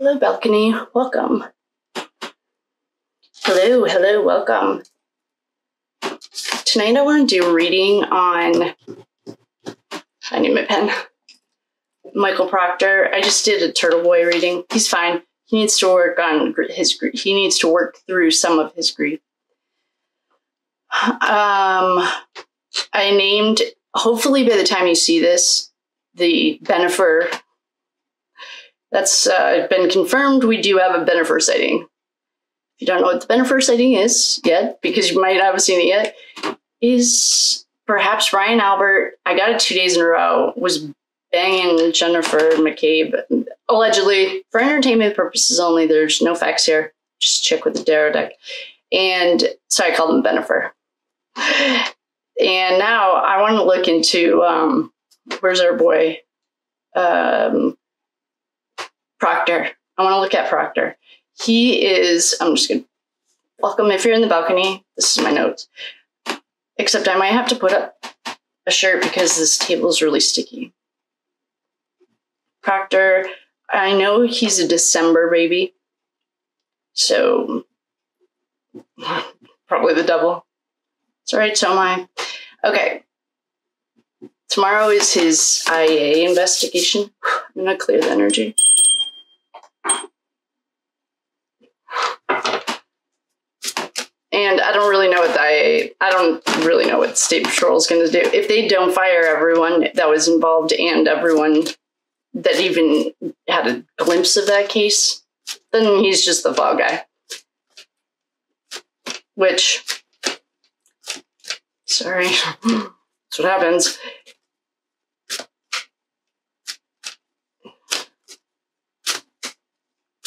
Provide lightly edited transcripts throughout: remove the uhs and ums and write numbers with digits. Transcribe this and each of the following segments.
Hello, balcony. Welcome. Hello, welcome. Tonight I want to do a reading on, I need my pen, Michael Proctor. I just did a Turtle Boy reading. He's fine. He needs to work on his grief. He needs to work through some of his grief. I named, hopefully by the time you see this, the Benefer. That's been confirmed. We do have a Benefer sighting. If you don't know what the Benefer sighting is yet, because you might not have seen it yet, is perhaps Ryan Albert, I got it 2 days in a row, was banging Jennifer McCabe, allegedly, for entertainment purposes only. There's no facts here. Just check with the tarot deck. And so I called him Benefer. And now I want to look into, where's our boy? Proctor. I want to look at Proctor. He is, I'm just going to welcome if you're in the balcony. This is my notes. Except I might have to put up a shirt because this table is really sticky. Proctor, I know he's a December baby. So, probably the devil. It's all right, so am I. Okay. Tomorrow is his IA investigation. I'm going to clear the energy. And I don't really know what I don't really know what State Patrol is going to do. If they don't fire everyone that was involved and everyone that even had a glimpse of that case, then he's just the fall guy. Which, sorry, that's what happens.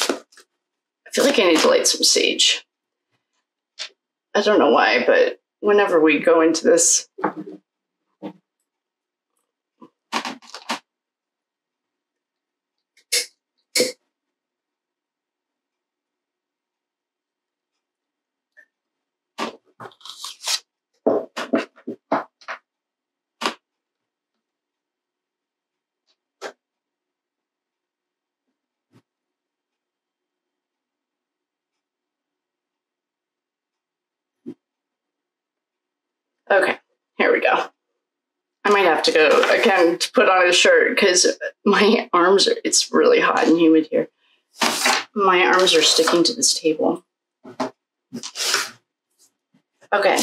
I feel like I need to light some sage. I don't know why, but whenever we go into this, okay, here we go. I might have to go again to put on a shirt because my arms are, it's really hot and humid here. My arms are sticking to this table. Okay.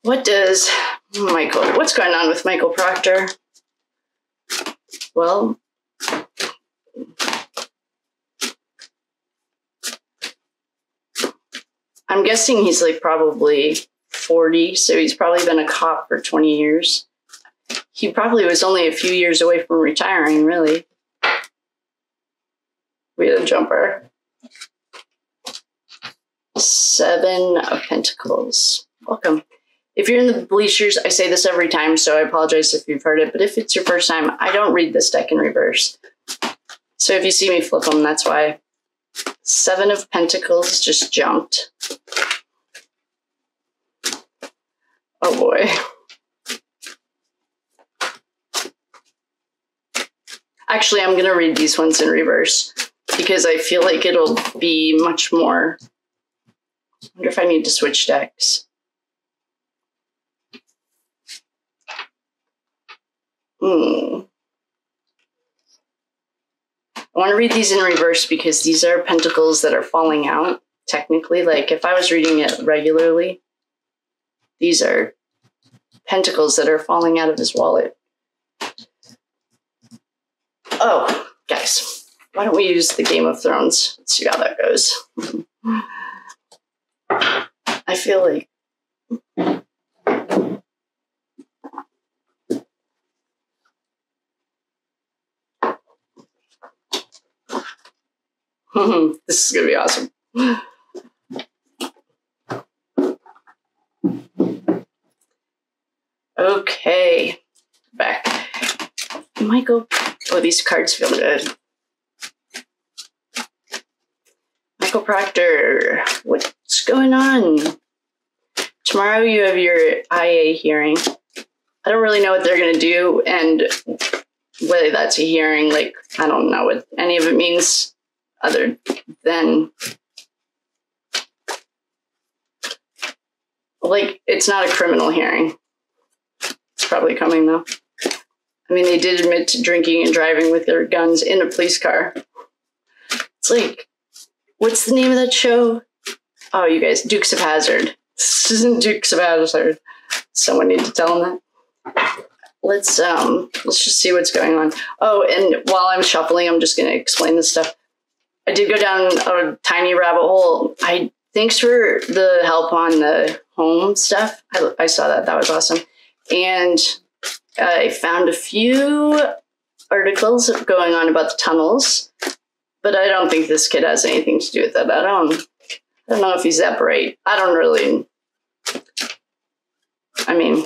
What's going on with Michael Proctor? Well, I'm guessing he's like probably 40, so he's probably been a cop for 20 years. He probably was only a few years away from retiring, really. We had a jumper. 7 of Pentacles. Welcome. If you're in the bleachers, I say this every time, so I apologize if you've heard it, but if it's your first time, I don't read this deck in reverse. So if you see me flip them, that's why. 7 of Pentacles just jumped. Oh boy. Actually, I'm going to read these ones in reverse because I feel like it'll be much more. I wonder if I need to switch decks. I want to read these in reverse because these are pentacles that are falling out, technically. Like, if I was reading it regularly, these are pentacles that are falling out of his wallet. Oh, guys, why don't we use the Game of Thrones? Let's see how that goes. I feel like... This is going to be awesome. Okay. Back. Michael. Oh, these cards feel good. Michael Proctor. What's going on? Tomorrow you have your IA hearing. I don't really know what they're going to do, and whether that's a hearing, like, I don't know what any of it means other than, like, it's not a criminal hearing. It's probably coming, though. I mean, they did admit to drinking and driving with their guns in a police car. It's like, what's the name of that show? Oh, you guys, Dukes of Hazzard. This isn't Dukes of Hazzard. Someone need to tell them that. Let's just see what's going on. Oh, and while I'm shuffling, I'm just going to explain this stuff. I did go down a tiny rabbit hole. Thanks for the help on the home stuff. I saw that. That was awesome. And I found a few articles going on about the tunnels, but I don't think this kid has anything to do with that. I don't know if he's that bright. I don't really. I mean,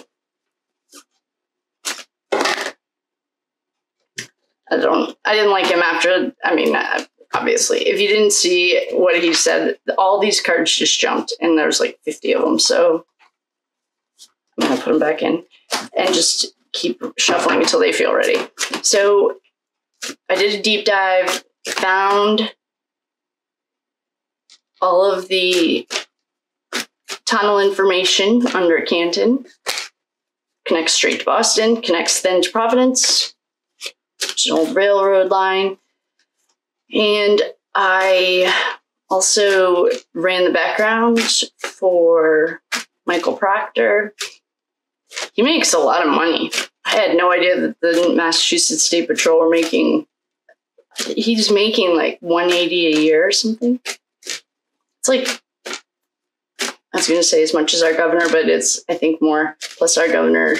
I didn't like him after. I mean, obviously, if you didn't see what he said, all these cards just jumped, and there's like 50 of them. So I'm gonna put them back in and just keep shuffling until they feel ready. So I did a deep dive, found all of the tunnel information under Canton, connects straight to Boston, connects then to Providence, which is an old railroad line. And I also ran the background for Michael Proctor. He makes a lot of money. I had no idea that the Massachusetts State Patrol were making, he's making like 180 a year or something. It's like, I was going to say as much as our governor, but it's, I think, more. Plus our governor,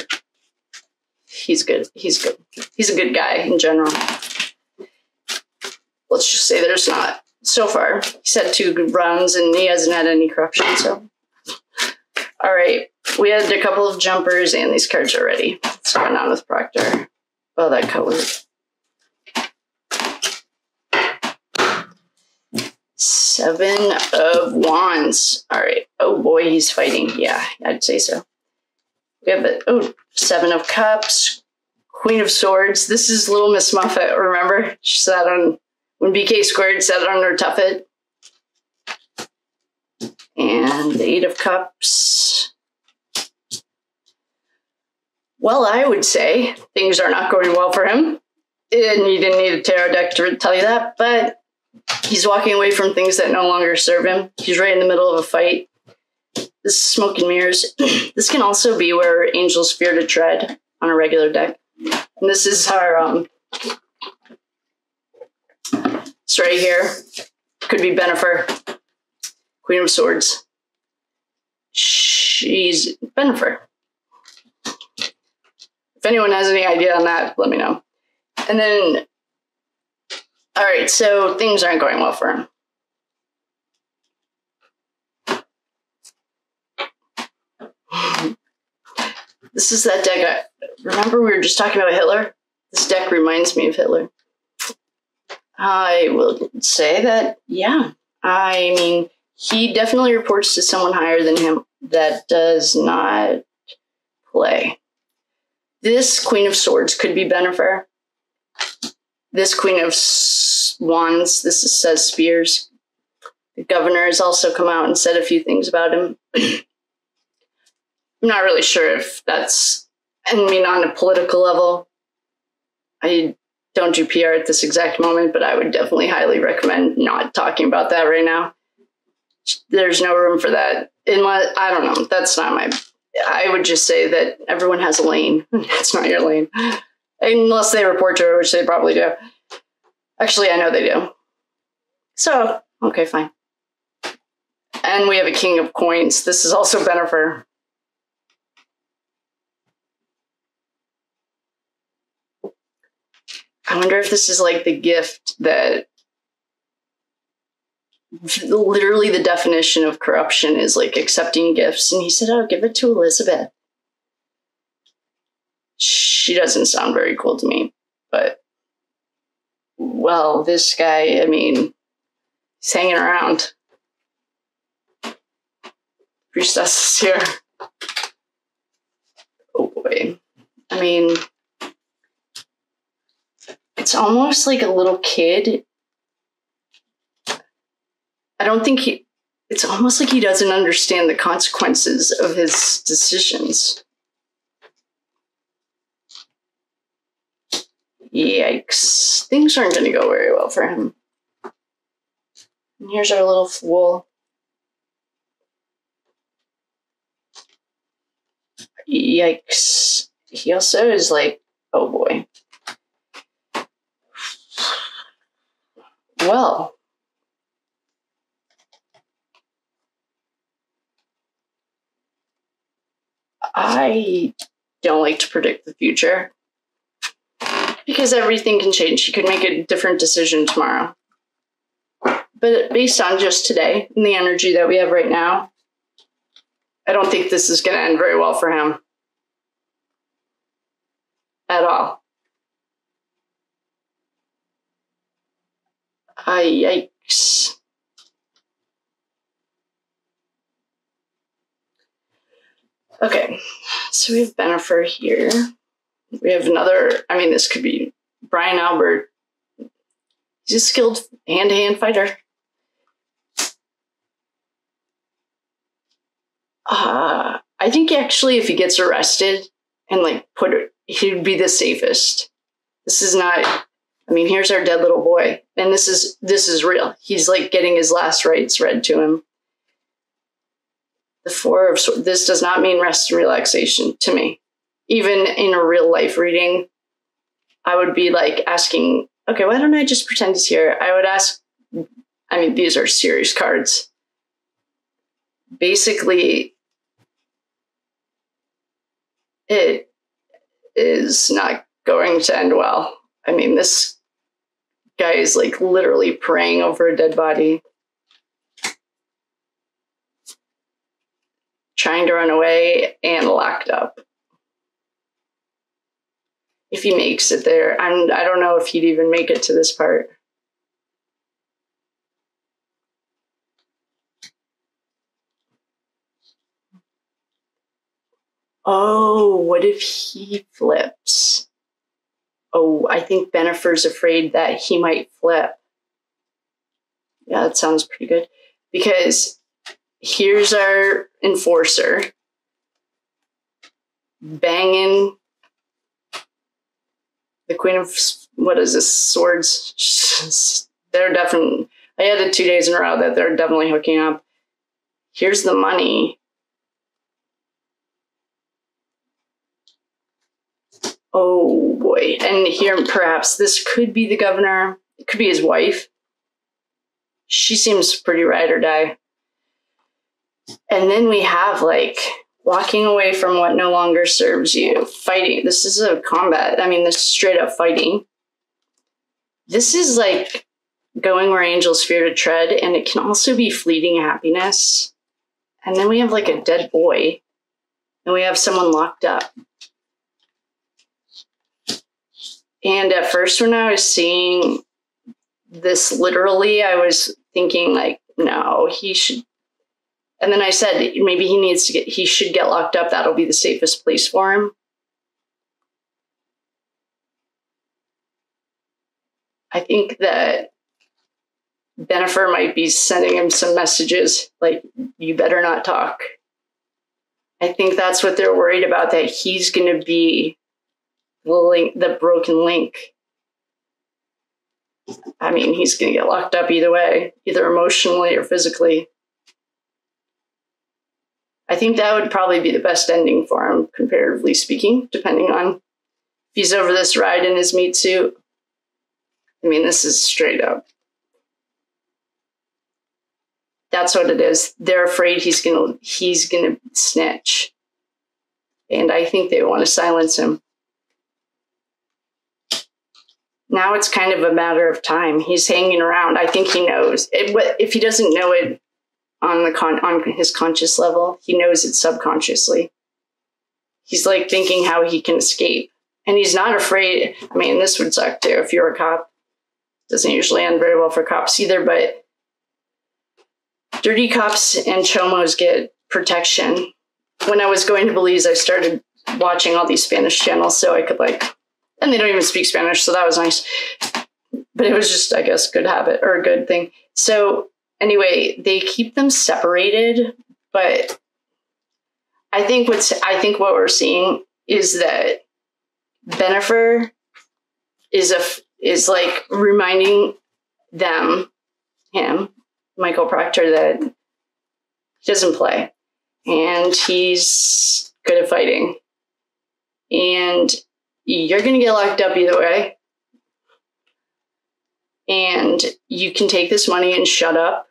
he's good. He's good. He's a good guy in general. Let's just say there's not. So far, he's had 2 good runs and he hasn't had any corruption, so. All right, we had a couple of jumpers and these cards are ready. What's going on with Proctor? Oh, that color. 7 of Wands. All right. Oh boy, he's fighting. Yeah, I'd say so. We have 7 of Cups, Queen of Swords. This is Little Miss Muffet. Remember, she sat on when BK squared, sat on her tuffet. And the 8 of Cups. Well, I would say things are not going well for him. And you didn't need a tarot deck to tell you that, but he's walking away from things that no longer serve him. He's right in the middle of a fight. This is Smoke and Mirrors. This can also be where angels fear to tread on a regular deck. And this is our, it's right here. Could be Bennifer. Queen of Swords. She's Bennifer. If anyone has any idea on that, let me know. And then, all right, so things aren't going well for him. This is that deck. Remember we were just talking about Hitler? This deck reminds me of Hitler. I will say that, yeah. I mean, he definitely reports to someone higher than him that does not play. This Queen of Swords could be Bennifer. This Queen of Wands, says Spears. The governor has also come out and said a few things about him. I'm not really sure if that's, I mean, on a political level. I don't do PR at this exact moment, but I would definitely highly recommend not talking about that right now. There's no room for that. Unless, I don't know, that's not my, I would just say that everyone has a lane. It's not your lane. Unless they report to her, which they probably do. Actually, I know they do. So, okay, fine. And we have a King of Coins. This is also Bennifer. I wonder if this is like the gift that literally the definition of corruption is like accepting gifts. And he said, oh, give it to Elizabeth. She doesn't sound very cool to me, but well, this guy, I mean, he's hanging around. Priestess is here. Oh boy. I mean, It's almost like a little kid. I don't think it's almost like he doesn't understand the consequences of his decisions. Yikes. Things aren't going to go very well for him. And here's our little fool. Yikes. He also is like, oh boy. Well. I don't like to predict the future because everything can change. She could make a different decision tomorrow. But based on just today and the energy that we have right now, I don't think this is going to end very well for him at all. Yikes. Okay, so we have Bennifer here. We have another, I mean, this could be Brian Albert. He's a skilled hand-to-hand fighter. I think actually if he gets arrested and like he would be the safest. This is not, I mean, here's our dead little boy. And this is real. He's like getting his last rites read to him. The Four of Swords, this does not mean rest and relaxation to me. Even in a real life reading, I would be like asking, okay, why don't I just pretend he's here? I would ask, I mean, these are serious cards. Basically, it is not going to end well. I mean, this guy is like literally praying over a dead body, trying to run away and locked up. If he makes it there, I don't know if he'd even make it to this part. Oh, what if he flips? Oh, I think Bennifer's afraid that he might flip. Yeah, that sounds pretty good. Because here's our enforcer banging the Queen of, what is this, Swords? They're definitely, I had it 2 days in a row that they're definitely hooking up. Here's the money. Oh boy. And here, perhaps this could be the governor. It could be his wife. She seems pretty ride or die. And then we have like walking away from what no longer serves you. Fighting. This is a combat. I mean, this is straight up fighting. This is like going where angels fear to tread. And it can also be fleeting happiness. And then we have like a dead boy. And we have someone locked up. And at first when I was seeing this literally, I was thinking like, no, he should. And then I said, maybe he should get locked up. That'll be the safest place for him. I think that Bennifer might be sending him some messages like, you better not talk. I think that's what they're worried about, that he's going to be the broken link. I mean, he's going to get locked up either way, either emotionally or physically. I think that would probably be the best ending for him, comparatively speaking, depending on if he's over this ride in his meat suit. I mean, this is straight up. That's what it is. They're afraid he's gonna snitch. And I think they want to silence him. Now it's kind of a matter of time. He's hanging around. I think he knows. If he doesn't know it on his conscious level, he knows it subconsciously. He's like thinking how he can escape. And he's not afraid. I mean, this would suck too if you're a cop. Doesn't usually end very well for cops either, but dirty cops and chomos get protection. When I was going to Belize, I started watching all these Spanish channels so I could like And they don't even speak Spanish, so that was nice. But it was just, I guess, good habit or a good thing. So anyway, they keep them separated, but I think what we're seeing is that Bennifer is like reminding him, Michael Proctor, that he doesn't play and he's good at fighting. And you're going to get locked up either way. And you can take this money and shut up.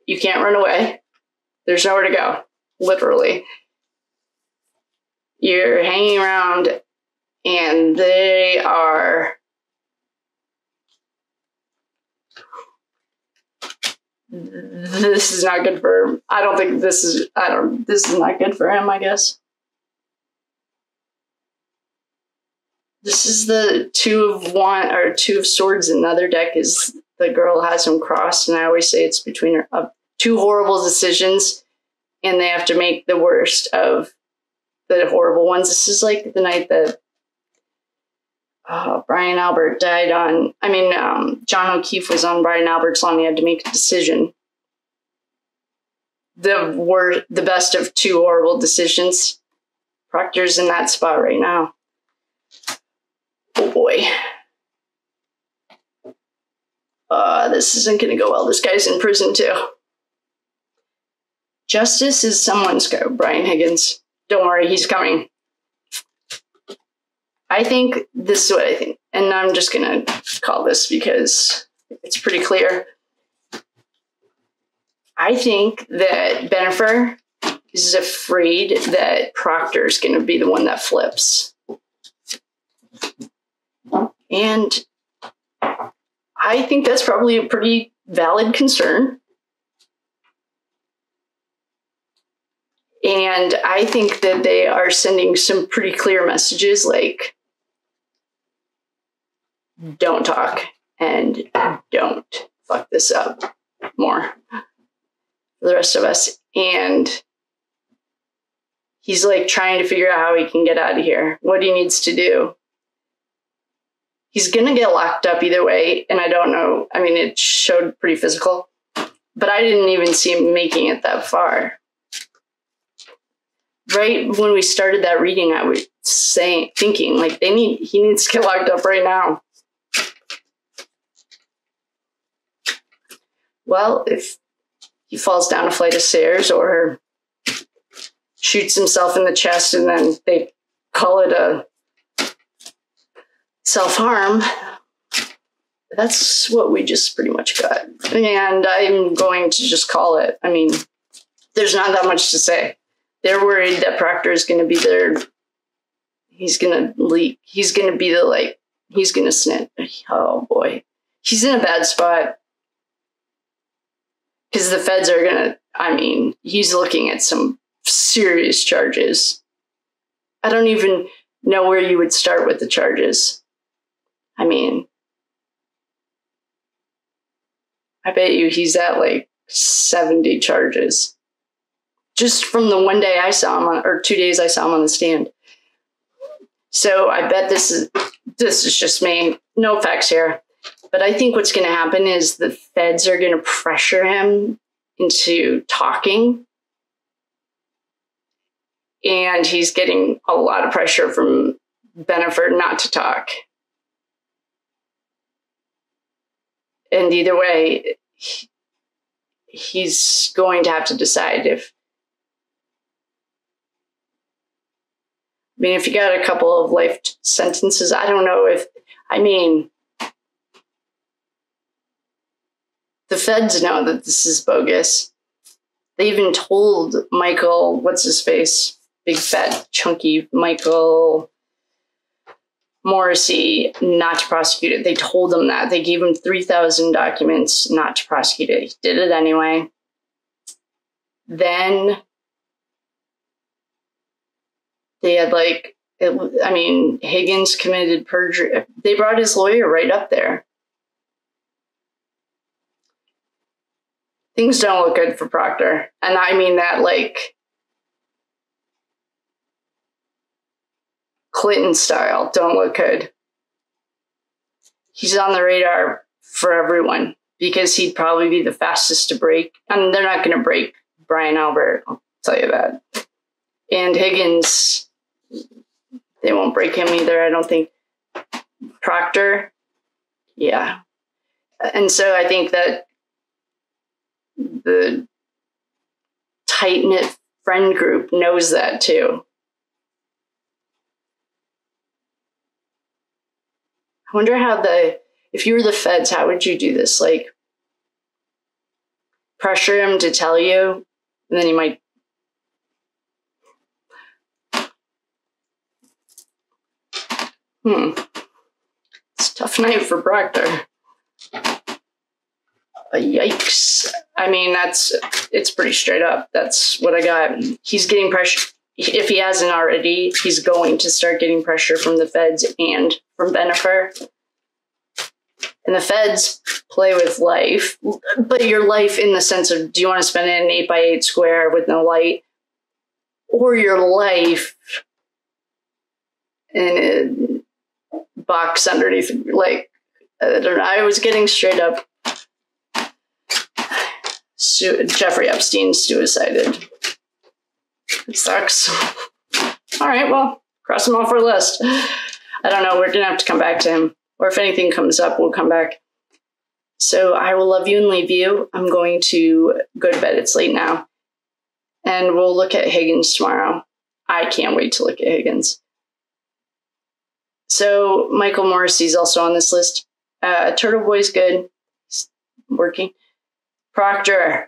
You can't run away. There's nowhere to go, literally. You're hanging around and they are... This is not good for him. This is not good for him, I guess. This is the two of swords, and the other deck is the girl has him crossed, and I always say it's between two horrible decisions, and they have to make the worst of the horrible ones. This is like the night that Brian Albert died on. John O'Keefe was on Brian Albert's lawn. He had to make a decision. The best of two horrible decisions. Proctor's in that spot right now. Oh boy. This isn't going to go well. This guy's in prison too. Justice is someone's go, Brian Higgins. Don't worry, he's coming. I think this is what I think. And I'm just going to call this because it's pretty clear. I think that Bennifer is afraid that Proctor's going to be the one that flips. And I think that's probably a pretty valid concern. And I think that they are sending some pretty clear messages like, don't talk and don't fuck this up more for the rest of us. And he's like trying to figure out how he can get out of here, what he needs to do. He's going to get locked up either way. And I don't know. I mean, it showed pretty physical, but I didn't even see him making it that far. Right when we started that reading, I was thinking like he needs to get locked up right now. Well, if he falls down a flight of stairs or shoots himself in the chest and then they call it a self-harm, that's what we just pretty much got. And I'm going to just call it. I mean, there's not that much to say. They're worried that Proctor is going to be there. He's going to leak. He's going to be he's going to snitch. Oh boy. He's in a bad spot. Because the feds are going to, he's looking at some serious charges. I don't even know where you would start with the charges. I bet you he's at like 70 charges. Just from the one day I saw him or 2 days I saw him on the stand. So I bet this is just me. No facts here. But I think what's going to happen is the feds are going to pressure him into talking. And he's getting a lot of pressure from Bennifer not to talk. And either way, he's going to have to decide if you got a couple of life sentences, I don't know if, the feds know that this is bogus. They even told Michael, what's his face? Big fat chunky Michael Morrissey not to prosecute it. They told him that. They gave him 3,000 documents not to prosecute it. He did it anyway. Then they had Higgins committed perjury. They brought his lawyer right up there. Things don't look good for Proctor. And I mean that Clinton style, don't look good. He's on the radar for everyone because he'd probably be the fastest to break. And they're not going to break Brian Albert, I'll tell you that. And Higgins, they won't break him either, I don't think. Proctor, yeah. And so I think that the tight-knit friend group knows that too. I wonder how if you were the feds, how would you do this? Like, pressure him to tell you, and then he might. It's a tough night for Proctor. Yikes. I mean, it's pretty straight up. That's what I got. He's getting pressure. If he hasn't already, he's going to start getting pressure from the feds and from Bennifer. And the feds play with life, but your life in the sense of, do you want to spend it in an 8x8 square with no light? Or your life in a box underneath, like, I don't know. I was getting straight up Jeffrey Epstein suicided. It sucks. All right, well, cross him off our list. I don't know. We're going to have to come back to him. Or if anything comes up, we'll come back. So I will love you and leave you. I'm going to go to bed. It's late now. And we'll look at Higgins tomorrow. I can't wait to look at Higgins. So Michael Morrissey's also on this list. Turtle Boy's good. He's working. Proctor's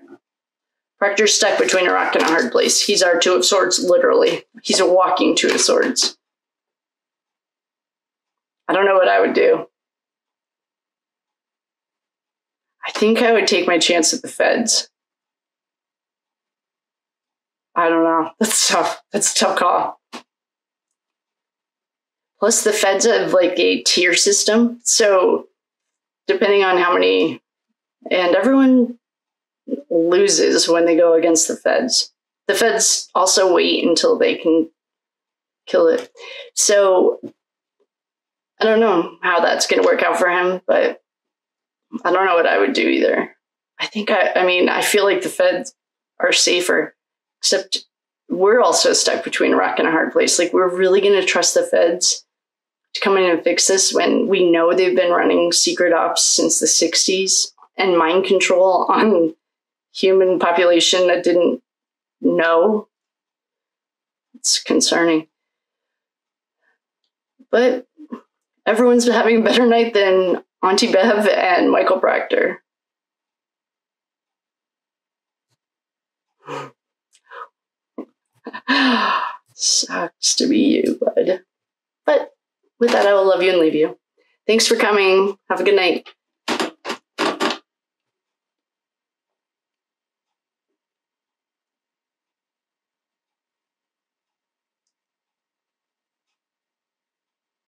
stuck between a rock and a hard place. He's our Two of Swords, literally. He's a walking Two of Swords. I don't know what I would do. I think I would take my chance at the feds. I don't know. That's tough. That's a tough call. Plus, the feds have like a tier system. So, depending on how many, and everyone loses when they go against the feds. The feds also wait until they can kill it. So, I don't know how that's going to work out for him, but I don't know what I would do either. I feel like the feds are safer, except we're also stuck between a rock and a hard place. Like, we're really going to trust the feds to come in and fix this when we know they've been running secret ops since the 60s and mind control on human population that didn't know. It's concerning. But everyone's having a better night than Auntie Bev and Michael Proctor. Sucks to be you, bud. But with that, I will love you and leave you. Thanks for coming. Have a good night.